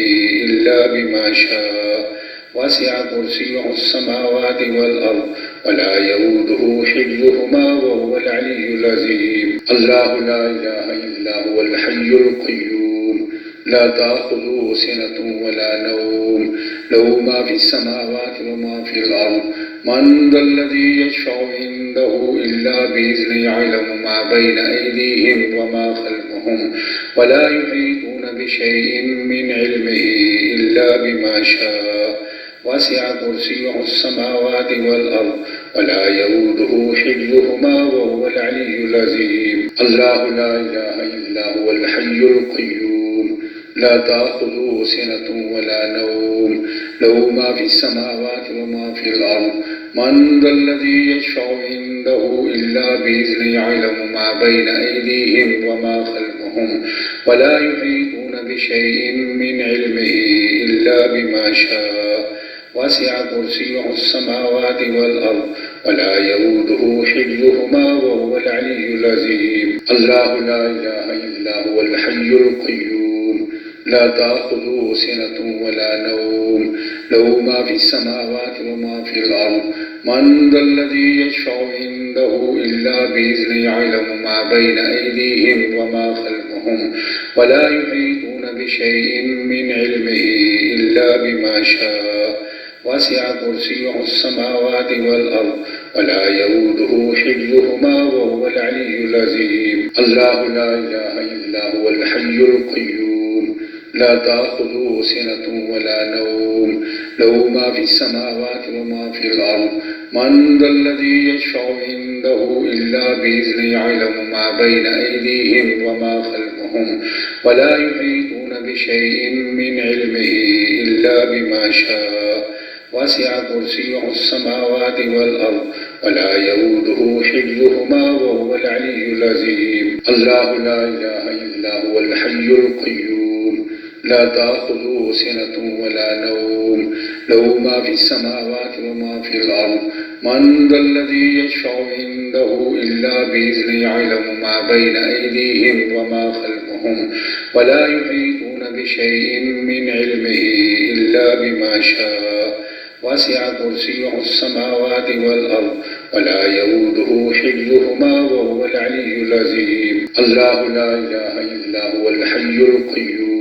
إلا بما شاء وسع كرسيه السماوات والأرض ولا يؤوده حفظهما وهو العلي العظيم. الله لا إله إلا هو الحي القيوم لا تأخذه سنة ولا نوم له ما في السماوات وما في الأرض. من ذا الذي يشفع عنده إلا بإذنه يعلم ما بين أيديهم وما خلفهم ولا يحيطون بشيء من علمه إلا بما شاء وسع كرسيه السماوات والأرض ولا يؤوده حفظهما وهو العلي العظيم. الله لا إله إلا هو الحي القيوم لا تأخذه سنة ولا نوم له ما في السماوات وما في الأرض. من ذا الذي يشفع عنده إلا بإذنه يعلم ما بين أيديهم وما خلفهم ولا يحيطون بشيء من علمه إلا بما شاء وسع كرسيه السماوات والأرض ولا يؤوده حفظهما وهو العلي العظيم. الله لا إله إلا هو الحي القيوم لا تأخذه سنة ولا نوم له ما في السماوات وما في الأرض من ذا الذي يشفع عنده إلا بإذنه يعلم ما بين أيديهم وما خلفهم ولا يحيطون بشيء من علمه إلا بما شاء وسع كرسيه السماوات والأرض ولا يؤوده حفظهما وهو العلي العظيم الله لا إله إلا هو الحي القيوم لا تأخذه سنة ولا نوم له ما في السماوات وما في الأرض من ذا الذي يشفع عنده إلا بإذنه يعلم ما بين أيديهم وما خلفهم ولا يحيطون بشيء من علمه إلا بما شاء وسع كرسيه السماوات والأرض ولا يؤوده حفظهما وهو العلي العظيم الله لا إله إلا هو الحي القيوم لا تأخذه سنة ولا نوم له ما في السماوات وما في الأرض من ذا الذي يشفع عنده إلا بإذنه يعلم ما بين أيديهم وما خلفهم ولا يحيطون بشيء من علمه إلا بما شاء وسع كرسيه السماوات والأرض ولا يؤوده حفظهما وهو العلي العظيم الله لا إله إلا هو الحي القيوم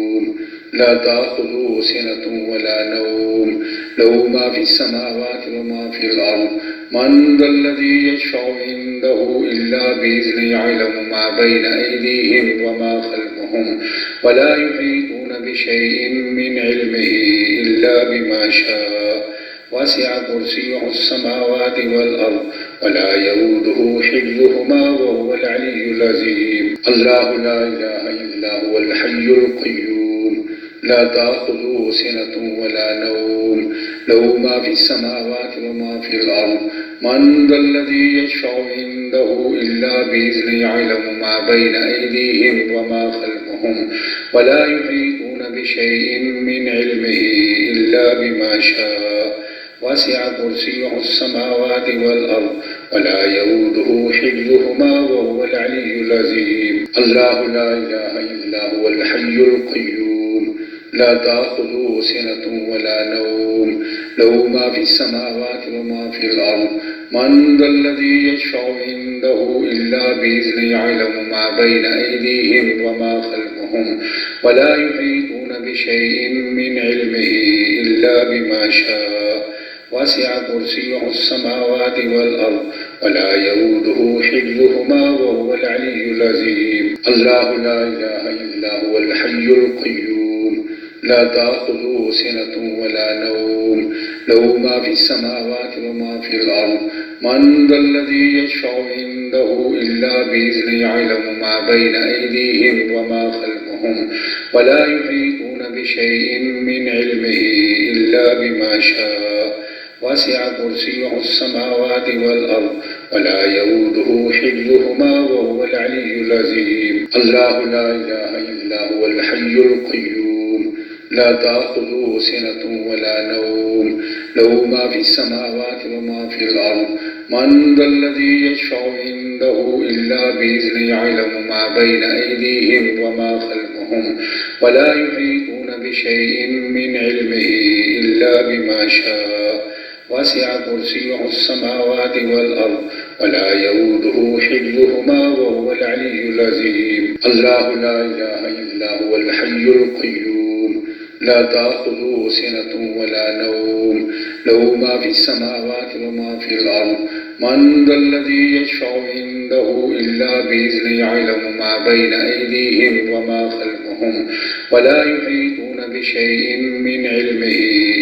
لا تأخذه سنة ولا نوم له ما في السماوات وما في الأرض من ذا الذي يشفع عنده إلا بإذنه يعلم ما بين أيديهم وما خلفهم ولا يحيطون بشيء من علمه إلا بما شاء وسع كرسيه السماوات والأرض ولا يؤوده حفظهما وهو العلي العظيم الله لا إله إلا هو الحي القيوم لا تأخذه سنة ولا نوم له ما في السماوات وما في الأرض من ذا الذي يشفع عنده إلا بإذنه يعلم ما بين أيديهم وما خلفهم ولا يحيطون بشيء من علمه إلا بما شاء وسع كرسيه السماوات والأرض ولا يؤوده حفظهما وهو العلي العظيم الله لا إله إلا هو الحي القيوم لا تأخذه سنة ولا نوم له ما في السماوات وما في الأرض من ذا الذي يشفع عنده إلا بإذنه يعلم ما بين أيديهم وما خلفهم ولا يحيطون بشيء من علمه إلا بما شاء وسع كرسيه السماوات والأرض ولا يؤوده حفظهما وهو العلي العظيم الله لا إله إلا هو الحي القيوم لا تأخذه سنة ولا نوم له ما في السماوات وما في الأرض من ذا الذي يشفع عنده إلا بإذنه يعلم ما بين أيديهم وما خلفهم ولا يحيطون بشيء من علمه إلا بما شاء وسع كرسيه السماوات والأرض ولا يؤوده حفظهما وهو العلي العظيم الله لا إله إلا هو الحي القيوم لا تأخذه سنة ولا نوم له ما في السماوات وما في الأرض من ذا الذي يشفع عنده إلا بإذنه يعلم ما بين أيديهم وما خلفهم ولا يحيطون بشيء من علمه إلا بما شاء وسع كرسيه السماوات والأرض ولا يؤوده حفظهما وهو العلي العظيم الله لا إله إلا هو الحي القيوم لا تأخذه سنة ولا نوم له ما في السماوات وما في الأرض من ذا الذي يشفع عنده إلا بإذنه يعلم ما بين أيديهم وما خلفهم ولا يحيطون بشيء من علمه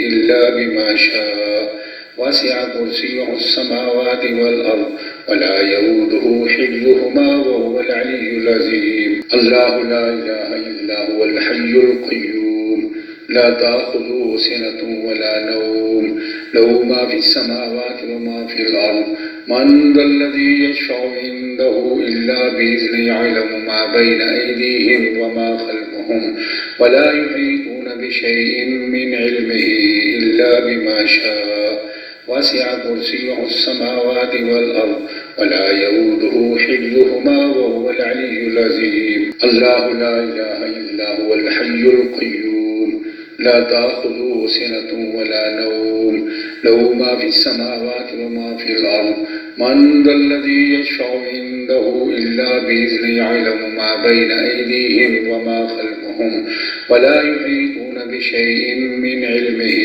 إلا بما شاء وسع كرسيه السماوات والأرض ولا يؤوده حفظهما وهو العلي العظيم الله لا إله إلا هو الحي القيوم لا تأخذه سنة ولا نوم له ما في السماوات وما في الأرض من ذا الذي يشفع عنده إلا بإذنه يعلم ما بين أيديهم وما خلفهم ولا يحيطون بشيء من علمه إلا بما شاء وسع كرسيه السماوات والأرض ولا يؤوده حفظهما وهو العلي العظيم. الله لا إله إلا هو الحي القيوم لا تأخذه سنة ولا نوم له ما في السماوات وما في الأرض. من ذا الذي يشفع عنده إلا بإذنه يعلم ما بين أيديهم وما خلفهم ولا يحيطون بشيء من علمه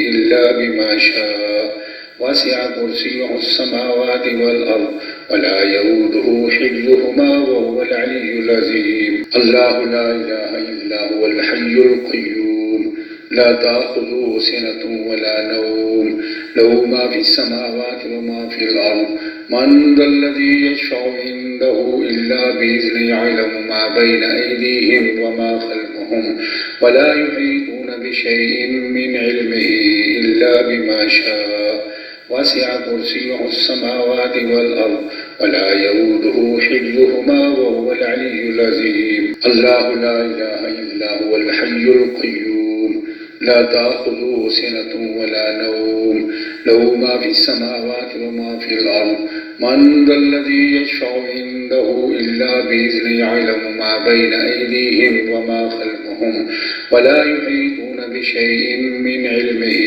إلا بما شاء وسع كرسيه السماوات والأرض ولا يؤوده حفظهما وهو العلي العظيم. الله لا إله إلا هو الحي القيوم لا تأخذه سنة ولا نوم له ما في السماوات وما في الأرض. من ذا الذي يشفع عنده إلا بإذنه يعلم ما بين أيديهم وما خلفهم ولا يحيطون بشيء من علمه إلا بما شاء وسع كرسيه السماوات والأرض ولا يؤوده حفظهما وهو العلي العظيم. الله لا إله إلا هو الحي القيوم لا تأخذه سنة ولا نوم له ما في السماوات وما في الأرض. من ذا الذي يشفع عنده إلا بإذنه يعلم ما بين أيديهم وما خلفهم ولا يحيطون بشيء من علمه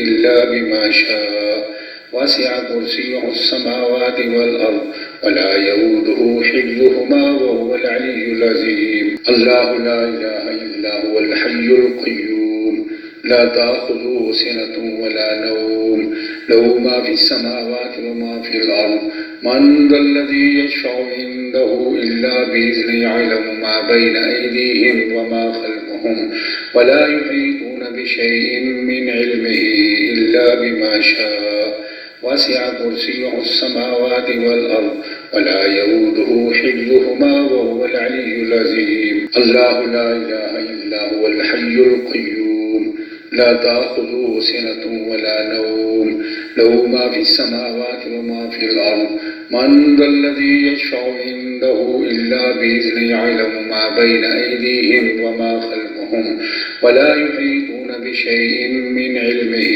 إلا بما شاء وسع كرسيه السماوات والأرض ولا يؤوده حفظهما وهو العلي العظيم. الله لا إله إلا هو الحي القيوم لا تأخذه سنة ولا نوم له ما في السماوات وما في الأرض. من ذا الذي يشفع عنده إلا بإذنه يعلم ما بين أيديهم وما خلفهم ولا يحيطون بشيء من علمه إلا بما شاء وسع كرسيه السماوات والأرض ولا يؤوده حفظهما وهو العلي العظيم. الله لا إله إلا هو الحي القيوم لا تأخذه سنة ولا نوم له ما في السماوات وما في الأرض. من ذا الذي يشفع عنده إلا بإذنه يعلم ما بين أيديهم وما خلفهم ولا يحيطون بشيء من علمه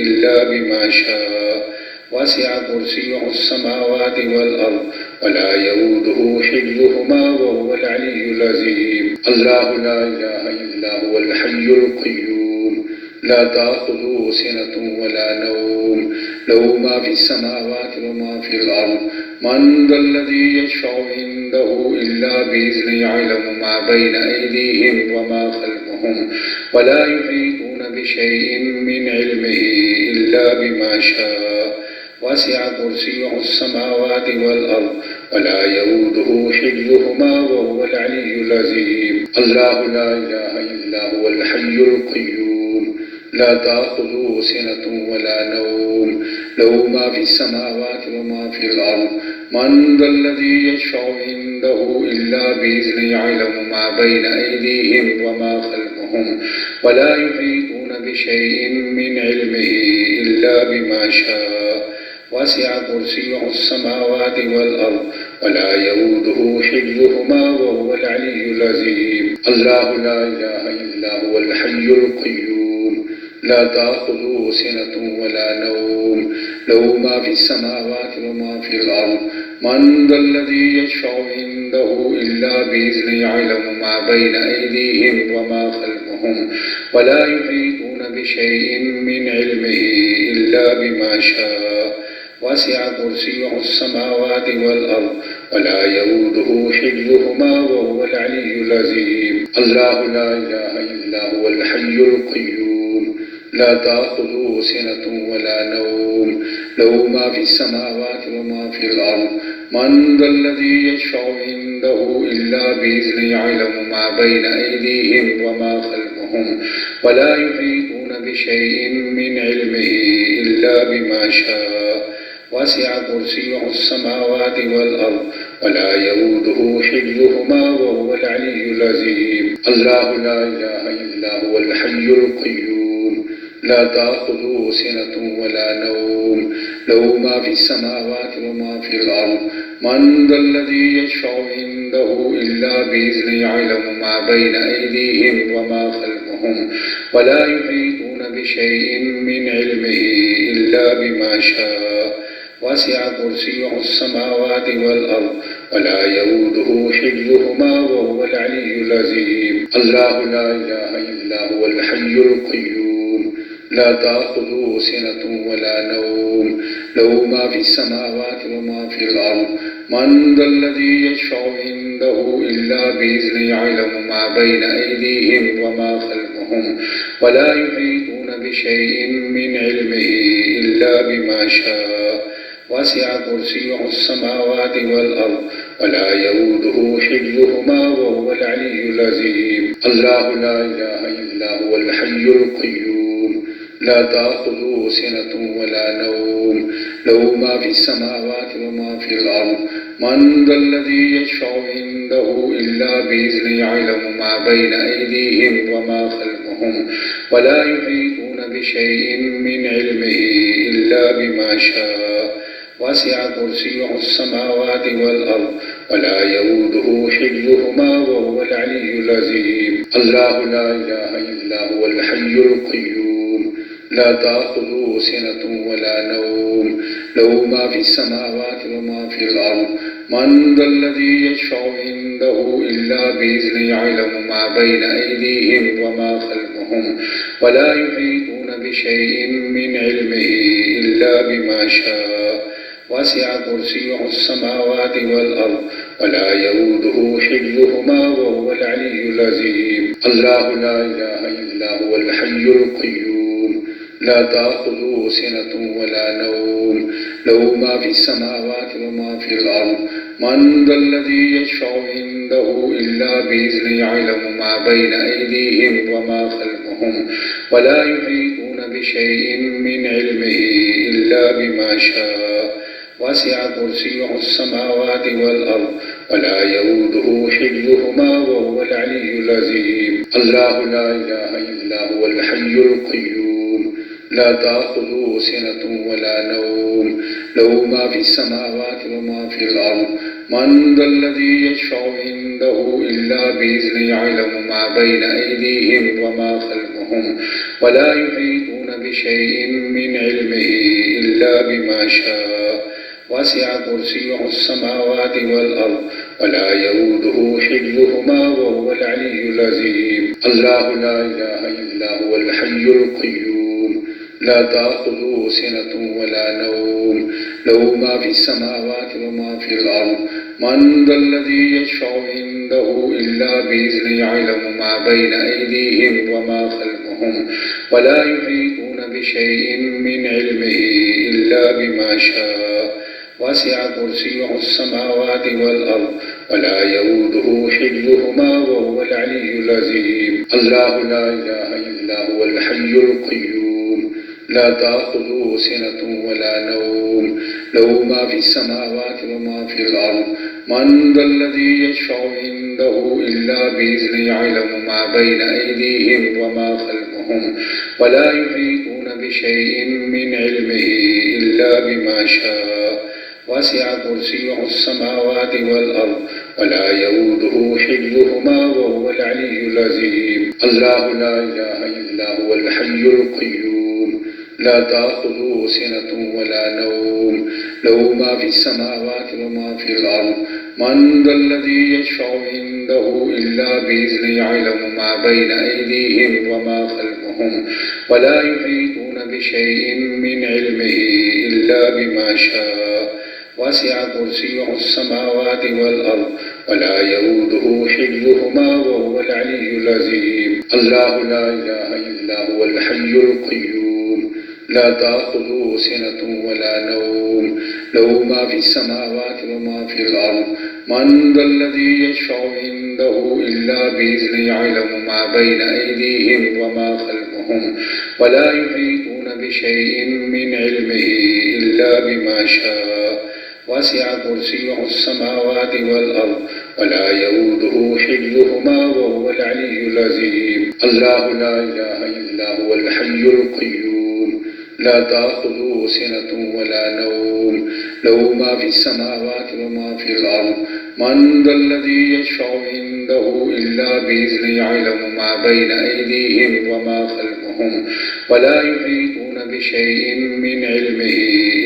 إلا بما شاء وسع كرسيه السماوات والأرض ولا يؤوده حفظهما وهو العلي العظيم. الله لا إله إلا هو الحي القيوم لا تأخذه سنة ولا نوم له ما في السماوات وما في الأرض. من ذا الذي يشفع عنده إلا بإذنه يعلم ما بين أيديهم وما خلفهم ولا يحيطون بشيء من علمه إلا بما شاء وسع كرسيه السماوات والأرض ولا يؤوده حفظهما وهو العلي العظيم. الله لا إله إلا هو الحي القيوم لا تأخذه سنة ولا نوم له ما في السماوات وما في الأرض. من ذا الذي يشفع عنده إلا بإذنه يعلم ما بين أيديهم وما خلفهم ولا يحيطون بشيء من علمه إلا بما شاء وسع كرسيه السماوات والأرض ولا يؤوده حفظهما وهو العلي العظيم. الله لا إله إلا هو الحي القيوم لا تأخذه سنة ولا نوم له ما في السماوات وما في الأرض. من ذا الذي يشفع عنده إلا بإذنه يعلم ما بين أيديهم وما خلفهم ولا يحيطون بشيء من علمه إلا بما شاء وسع كرسيه السماوات والأرض ولا يؤوده حفظهما وهو العلي العظيم. الله لا إله إلا هو الحي القيوم لا تأخذه سنة ولا نوم له ما في السماوات وما في الأرض. من ذا الذي يشفع عنده إلا بإذنه يعلم ما بين أيديهم وما خلفهم ولا يحيطون بشيء من علمه إلا بما شاء وسع كرسيه السماوات والأرض ولا يؤوده حفظهما وهو العلي العظيم. الله لا إله إلا هو الحي القيوم لا تأخذه سنة ولا نوم له ما في السماوات وما في الأرض. من ذا الذي يشفع عنده إلا بإذنه يعلم ما بين أيديهم وما خلفهم ولا يحيطون بشيء من علمه إلا بما شاء وسع كرسيه السماوات والأرض ولا يؤوده حفظهما وهو العلي العظيم. الله لا إله إلا هو الحي القيوم لا تأخذه سنة ولا نوم له ما في السماوات وما في الأرض. من ذا الذي يشفع عنده إلا بإذنه يعلم ما بين أيديهم وما خلفهم ولا يحيطون بشيء من علمه إلا بما شاء. وسع كرسيه السماوات والأرض ولا يؤوده حفظهما وهو العلي العظيم. الله لا إله إلا هو الحي القيوم لا تأخذه سنة ولا نوم له ما في السماوات وما في الأرض. من ذا الذي يشفع عنده إلا بإذنه يعلم ما بين أيديهم وما خلفهم ولا يحيطون بشيء من علمه إلا بما شاء. وسع كرسيه السماوات والأرض ولا يؤوده حفظهما وهو العلي العظيم. الله لا إله إلا هو الحي القيوم لا تأخذه سنة ولا نوم له ما في السماوات وما في الأرض. من ذا الذي يشفع عنده إلا بإذنه يعلم ما بين أيديهم وما خلفهم ولا يحيطون بشيء من علمه إلا بما شاء. وسع كرسيه السماوات والأرض ولا يؤوده حفظهما وهو العلي العظيم. الله لا إله إلا هو الحي القيوم لا تأخذه سنة ولا نوم له ما في السماوات وما في الأرض. من ذا الذي يشفع عنده إلا بإذنه يعلم ما بين أيديهم وما خلفهم ولا يحيطون بشيء من علمه إلا بما شاء. وسع كرسيه السماوات والأرض ولا يؤوده حفظهما وهو العلي العظيم. الله لا إله إلا هو الحي القيوم لا تأخذه سنة ولا نوم له ما في السماوات وما في الأرض. من ذا الذي يشفع عنده إلا بإذنه يعلم ما بين أيديهم وما خلفهم ولا يحيطون بشيء من علمه إلا بما شاء. وسع كرسيه السماوات والأرض ولا يؤوده حفظهما وهو العلي العظيم. الله لا إله إلا هو الحي القيوم لا تأخذه سنة ولا نوم له ما في السماوات وما في الأرض. من ذا الذي يشفع عنده إلا بإذنه يعلم ما بين أيديهم وما خلفهم ولا يحيطون بشيء من علمه إلا بما شاء. وسع كرسيه السماوات والأرض ولا يؤوده حفظهما وهو العلي العظيم. الله لا إله إلا هو الحي القيوم لا تأخذه سنة ولا نوم له ما في السماوات وما في الأرض. من ذا الذي يشفع عنده إلا بإذنه يعلم ما بين أيديهم وما خلفهم ولا يحيطون بشيء من علمه إلا بما شاء. وسع كرسيه السماوات والأرض ولا يؤوده حفظهما وهو العلي العظيم. الله لا إله إلا هو الحي القيوم لا تأخذه سنة ولا نوم له ما في السماوات وما في الأرض. من ذا الذي يشفع عنده إلا بإذنه يعلم ما بين أيديهم وما خلفهم ولا يحيطون بشيء من علمه إلا بما شاء. وسع كرسيه السماوات والأرض ولا يؤوده حفظهما وهو العلي العظيم. الله لا إله إلا هو الحي القيوم لا تأخذه سنة ولا نوم له ما في السماوات وما في الأرض. من ذا الذي يشفع عنده إلا بإذنه يعلم ما بين أيديهم وما خلفهم ولا يحيطون بشيء من علمه إلا بما شاء. وسع كرسيه السماوات والأرض ولا يؤوده حفظهما وهو العلي العظيم. الله لا إله إلا هو الحي القيوم لا تأخذه سنة ولا نوم له ما في السماوات وما في الأرض. من ذا الذي يشفع عنده إلا بإذنه يعلم ما بين أيديهم وما خلفهم ولا يحيطون بشيء من علمه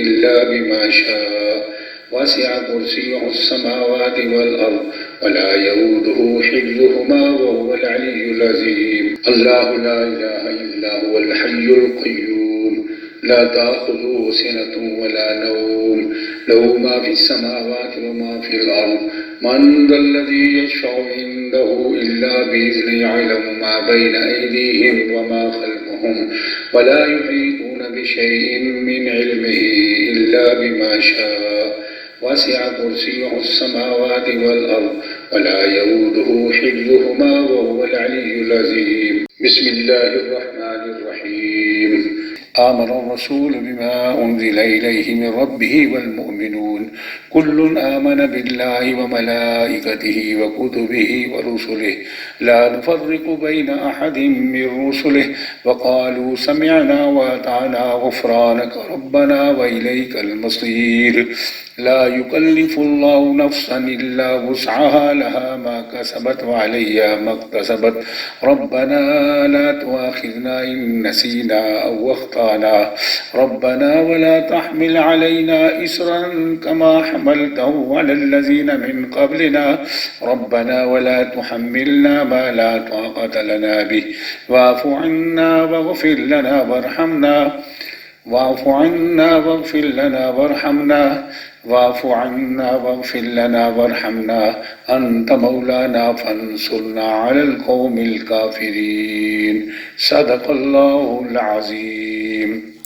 إلا بما شاء وسع كرسيه السماوات والأرض ولا يؤوده حفظهما وهو العلي العظيم الله لا إله إلا هو الحي القيوم لا تأخذه سنة ولا نوم له ما في السماوات وما في الأرض من ذا الذي يشفع عنده إلا بإذنه يعلم ما بين أيديهم وما خلفهم ولا يحيطون بشيء من علمه إلا بما شاء وسع كرسيه السماوات والأرض ولا يؤوده حفظهما وهو العلي العظيم بسم الله الرحمن الرحيم آمن الرسول بما أنزل إليه من ربه والمؤمنون كل آمن بالله وملائكته وكتبه ورسله لا نفرق بين أحد من رسله وقالوا سمعنا وأطعنا غفرانك ربنا وإليك المصير لا يكلف الله نفسا إلا وسعها لها ما كسبت وعليها ما اكتسبت ربنا لا تؤاخذنا إن نسينا أو أخطأنا ربنا ولا تحمل علينا إسرا كما حملته على الذين من قبلنا ربنا ولا تحملنا ما لا طاقة لنا به واعف عنا واغفر لنا وارحمنا واعف عنا واغفر لنا وارحمنا واعف عنا واغفر لنا وارحمنا أنت مولانا فانصرنا على القوم الكافرين صدق الله العظيم.